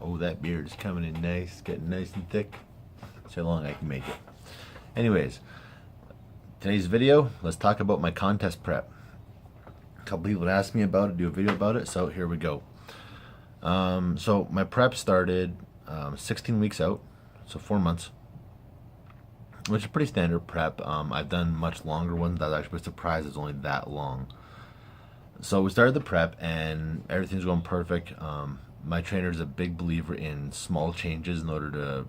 Oh, that beard is coming in nice, getting nice and thick. So long I can make it. Anyways, today's video, let's talk about my contest prep. A couple people asked me about it, do a video about it, so here we go. So my prep started 16 weeks out, so 4 months, which is pretty standard prep. I've done much longer ones. I was actually surprised it's only that long. So we started the prep and everything's going perfect. My trainer is a big believer in small changes in order to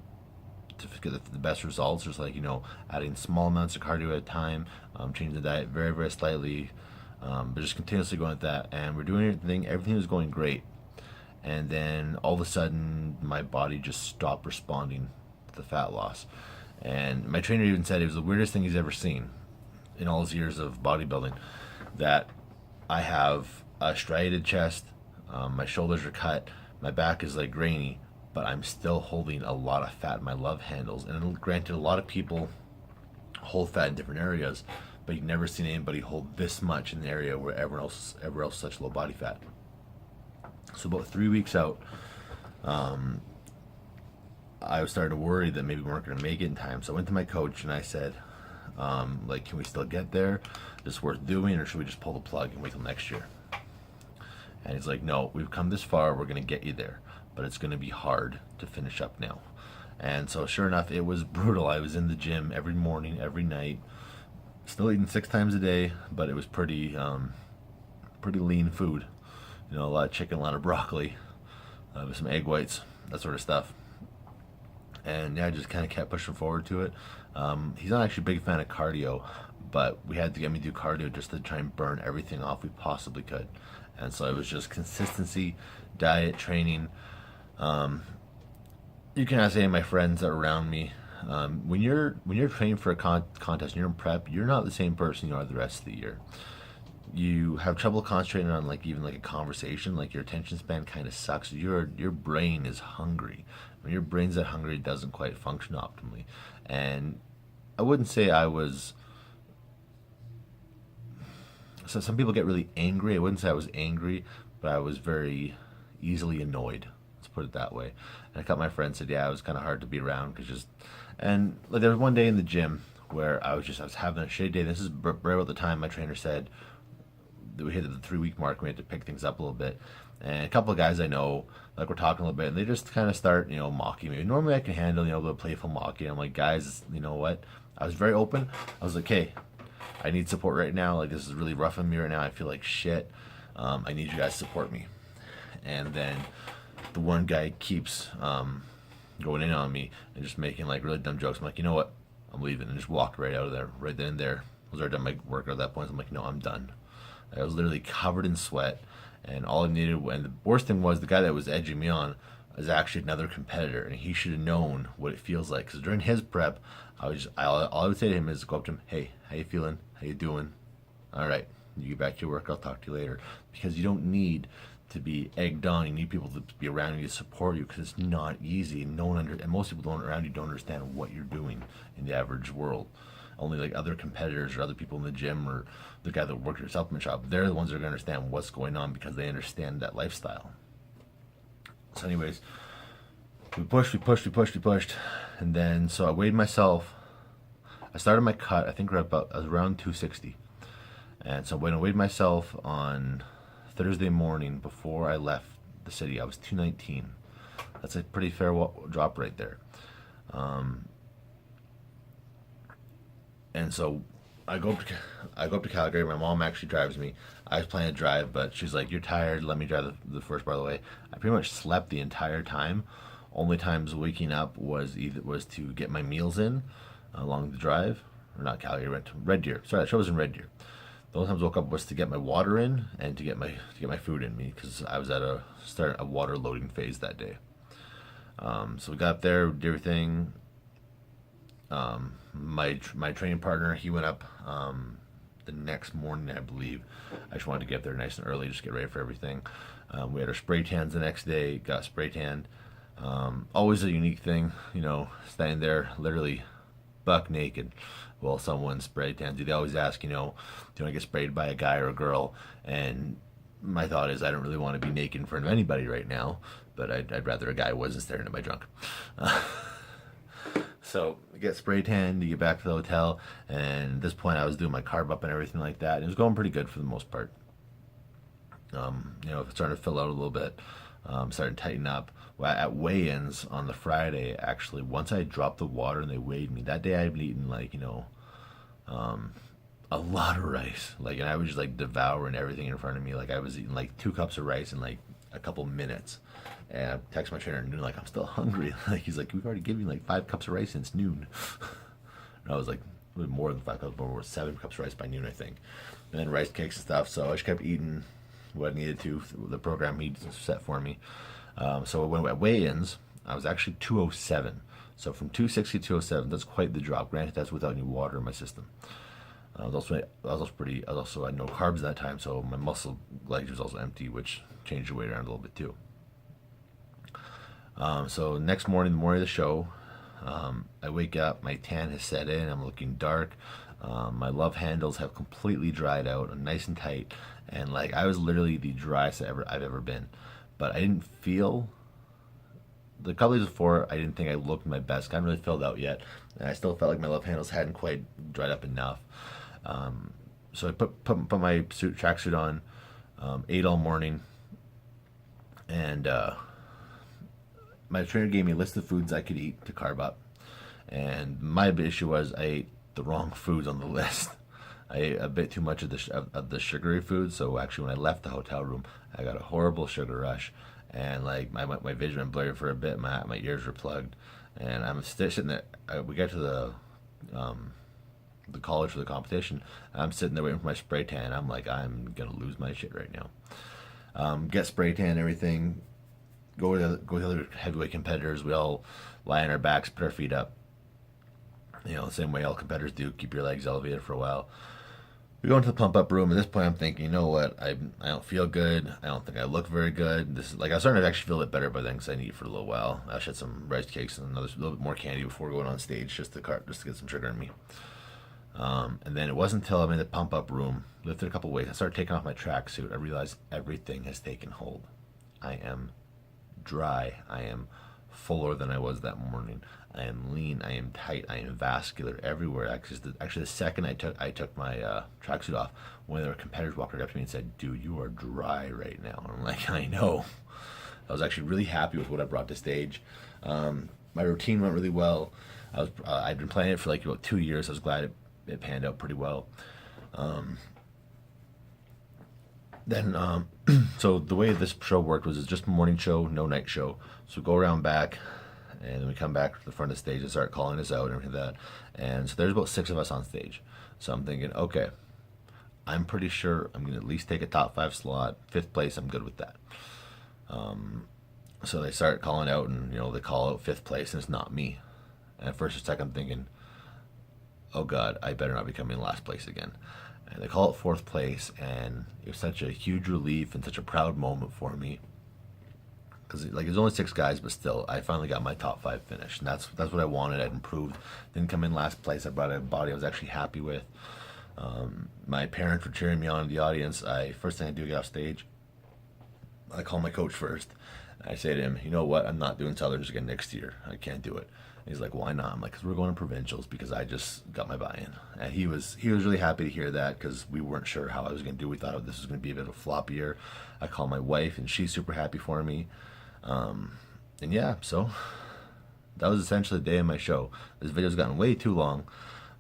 get the best results. Just like, adding small amounts of cardio at a time, changing the diet very, very slightly, but just continuously going with that. And we're doing everything was going great. And then all of a sudden, my body just stopped responding to the fat loss. And my trainer even said it was the weirdest thing he's ever seen in all his years of bodybuilding. That I have a striated chest, my shoulders are cut, my back is like grainy, but I'm still holding a lot of fat in my love handles. And granted, a lot of people hold fat in different areas, but you've never seen anybody hold this much in the area where everyone else is such low body fat. So about 3 weeks out, I was starting to worry that maybe we weren't going to make it in time. So I went to my coach and I said, can we still get there? Is this worth doing, or should we just pull the plug and wait till next year? And he's like, no, we've come this far, we're going to get you there, but it's going to be hard to finish up now. And so sure enough, it was brutal. I was in the gym every morning, every night, still eating 6 times a day, but it was pretty lean food. A lot of chicken, a lot of broccoli, with some egg whites, that sort of stuff. And yeah, I just kind of kept pushing forward to it. He's not actually a big fan of cardio, but we had to get me to do cardio just to try and burn everything off we possibly could. And so it was just consistency, diet, training. You can ask any of my friends that are around me. When you're training for a contest and you're in prep, you're not the same person you are the rest of the year. You have trouble concentrating on even a conversation. Like, your attention span kind of sucks. Your brain is hungry. When your brain's that hungry, it doesn't quite function optimally. And I wouldn't say I was. So some people get really angry. I wouldn't say I was angry, but I was very easily annoyed. Let's put it that way. And a couple of my friends said, yeah, it was kind of hard to be around and there was one day in the gym where I was having a shitty day. This is right about the time my trainer said that we hit the 3-week mark. And we had to pick things up a little bit. And a couple of guys I know, we're talking a little bit, and they just kind of start, mocking me. Normally I can handle, the playful mocking. I'm like, guys, you know what? I was very open. I was like, hey, I need support right now. This is really rough on me right now. I feel like shit. I need you guys to support me. And then the one guy keeps going in on me and just making really dumb jokes. I'm like, you know what? I'm leaving, and just walked right out of there, right then and there. I was already done my workout at that point. So I'm like, no, I'm done. I was literally covered in sweat, and all I needed. And the worst thing was, the guy that was edging me on is actually another competitor, and he should have known what it feels like. Because during his prep, all I would say to him is go up to him, hey, how you feeling? How you doing? All right, you get back to your work. I'll talk to you later. Because you don't need to be egged on. You need people to be around you to support you, because it's not easy. And most people around you don't understand what you're doing in the average world. Only other competitors or other people in the gym or the guy that worked at your supplement shop, they're the ones that are going to understand what's going on, because they understand that lifestyle. So anyways, we pushed, and then so I weighed myself. I started my cut, I think I was around 260. And so when I weighed myself on Thursday morning before I left the city, I was 219. That's a pretty fair drop right there. And so I go up to Calgary. My mom actually drives me. I was planning to drive, but she's like, "You're tired. Let me drive the first part of the way." I pretty much slept the entire time. Only times waking up was to get my meals in along the drive, or not Calgary, Red Deer. Sorry, that show was in Red Deer. The only times I woke up was to get my water in and to get my food in me, because I was at a water loading phase that day. So we got up there, did everything. My training partner, he went up the next morning, I believe. I just wanted to get there nice and early, just get ready for everything. We had our spray tans the next day, got spray tanned. Always a unique thing, standing there literally buck naked while someone spray tans you. They always ask, do you want to get sprayed by a guy or a girl? And my thought is I don't really want to be naked in front of anybody right now, but I'd rather a guy wasn't staring at my drunk. So I get spray tanned, you get back to the hotel, and at this point I was doing my carb up and everything like that. It was going pretty good for the most part. It's starting to fill out a little bit, starting to tighten up. Well, at weigh-ins on the Friday, actually, once I dropped the water and they weighed me, that day I had been eating a lot of rice. And I was just devouring everything in front of me. I was eating 2 cups of rice in a couple minutes. And I text my trainer at noon, I'm still hungry. He's like, we've already given you 5 cups of rice since noon. And I was like, a little more than 5 cups, more 7 cups of rice by noon, I think. And then rice cakes and stuff. So I just kept eating what I needed to, the program he'd set for me. So when at weigh-ins, I was actually 207. So from 260 to 207, that's quite the drop. Granted, that's without any water in my system. I was also had no carbs at that time, so my muscle glycogen was also empty, which changed the weight around a little bit too. So next morning, the morning of the show, I wake up, my tan has set in, I'm looking dark. My love handles have completely dried out, I'm nice and tight, and I was literally the driest I've ever been. But I didn't feel the couple days before. I didn't think I looked my best. I hadn't really filled out yet, and I still felt like my love handles hadn't quite dried up enough. So I put my tracksuit on, ate all morning, and my trainer gave me a list of foods I could eat to carb up. And my issue was I ate the wrong foods on the list. I ate a bit too much of the sugary foods. So actually, when I left the hotel room, I got a horrible sugar rush, and my vision went blurry for a bit. My ears were plugged, and I'm sitting there. We got to the college for the competition. I'm sitting there waiting for my spray tan. I'm like, I'm gonna lose my shit right now. Get spray tan and everything. Go to the other heavyweight competitors. We all lie on our backs, put our feet up. The same way all competitors do. Keep your legs elevated for a while. We go into the pump up room. At this point, I'm thinking, you know what? I don't feel good. I don't think I look very good. This is I was starting to actually feel a bit better by then because I didn't eat for a little while. I had some rice cakes and a little bit more candy before going on stage, just to get some sugar in me. And then it wasn't until I'm in the pump up room, lifted a couple weights, I started taking off my tracksuit. I realized everything has taken hold. I am dry. I am fuller than I was that morning. I am lean. I am tight. I am vascular everywhere. Actually, the second I took my tracksuit off, one of the competitors walked right up to me and said, "Dude, you are dry right now." And I'm like, I know. I was actually really happy with what I brought to stage. My routine went really well. I'd been planning it for about 2 years. I was glad it panned out pretty well. So the way this show worked was it's just a morning show, no night show. So we go around back, and then we come back to the front of the stage and start calling us out and everything like that. And so there's about 6 of us on stage. So I'm thinking, okay, I'm pretty sure I'm going to at least take a top 5 slot. 5th place, I'm good with that. So they start calling out, and they call out 5th place, and it's not me. And at first or second, I'm thinking, oh God, I better not be coming in last place again. And they call it 4th place, and it was such a huge relief and such a proud moment for me. Because there's only 6 guys, but still, I finally got my top 5 finish, and that's what I wanted. I'd improved. Didn't come in last place. I brought a body I was actually happy with. My parents were cheering me on in the audience. First thing I do, get off stage, I call my coach first. I say to him, you know what? I'm not doing Southerners again next year. I can't do it. And he's like, why not? I'm like, because we're going to provincials, because I just got my buy-in. And he was really happy to hear that, because we weren't sure how I was going to do. We thought this was going to be a bit of a flop year. I call my wife, and she's super happy for me. And yeah, so that was essentially the day of my show. This video's gotten way too long.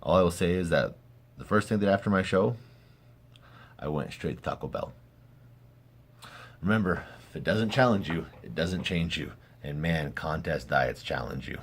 All I will say is that the first thing that after my show, I went straight to Taco Bell. Remember, if it doesn't challenge you, it doesn't change you. And man, contest diets challenge you.